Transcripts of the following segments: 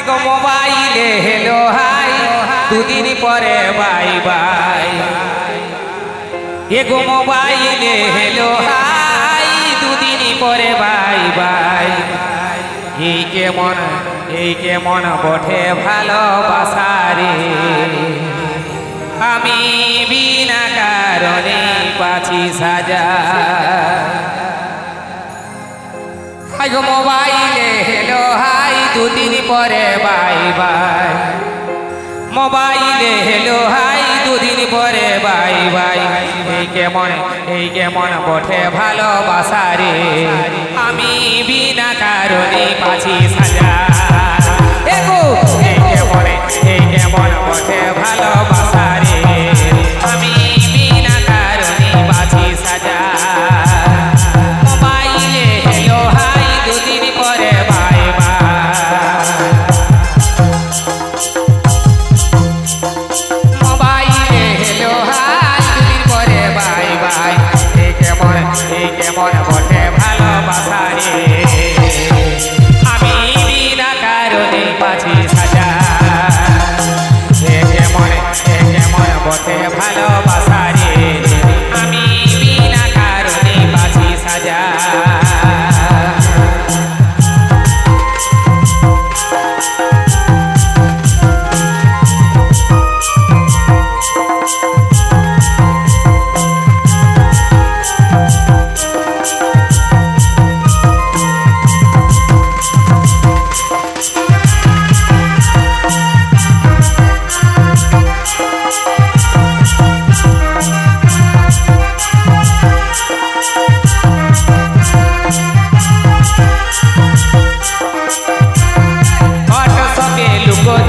গো মোবাইলে hello high দুদিন পরে বাই বাই গো মোবাইলে হেলো হাই দুদিন পরে বাই বাই এই কেমন বটে ভালোবাসা রে আমি বিনা কারণে পাছি সাজা গো মোবাইলে হেলো হাই দুদিন পরে বাই বাই মোবাইলে হেলো হাই দুদিন পরে বাই বাই এই কেমন বটে ভালোবাসা রে আমি বিনা কারণে পাছি সাজা এই কেমন বটে ভালোবাসা রে আমি বিনা কারণে পাছি সাজা মোবাইলে হেলো হাই দুদিন পরে বাই বাই মোবাইলে হেলো হাই দুদিন পরে বাই বাই এই কেমন বটে ভালোবাসা রে আমি বিনা কারণে পাছি সাজা কেমন বটে ভালোবাসা রে আমি বিনা কারণে পাছি সাজা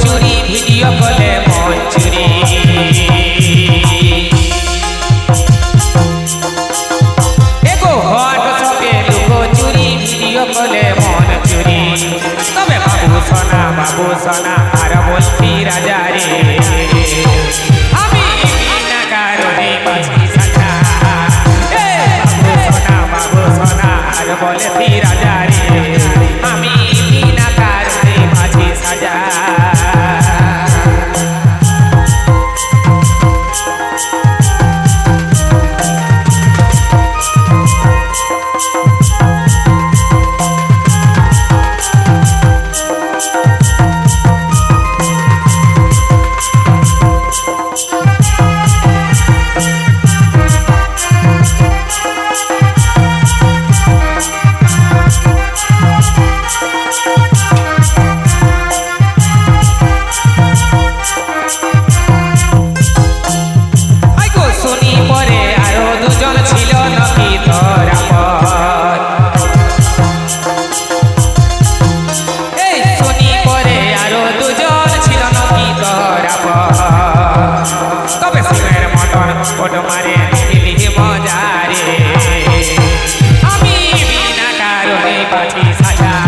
চুরি ভিডিও কলে মন চুরি হোয়াটসঅ্যাপে লুকো চুরি ভিডিও কলে মন চুরি তবে বাবু সোনা আর বলছি রাজা রে আমি বিনা কারণে পাছি সাজা বাবু সোনা আর বলছি রাজা রে আমি বিনা কারণে পাছি সাজা আমি বিনা কারণে পাছি সাজা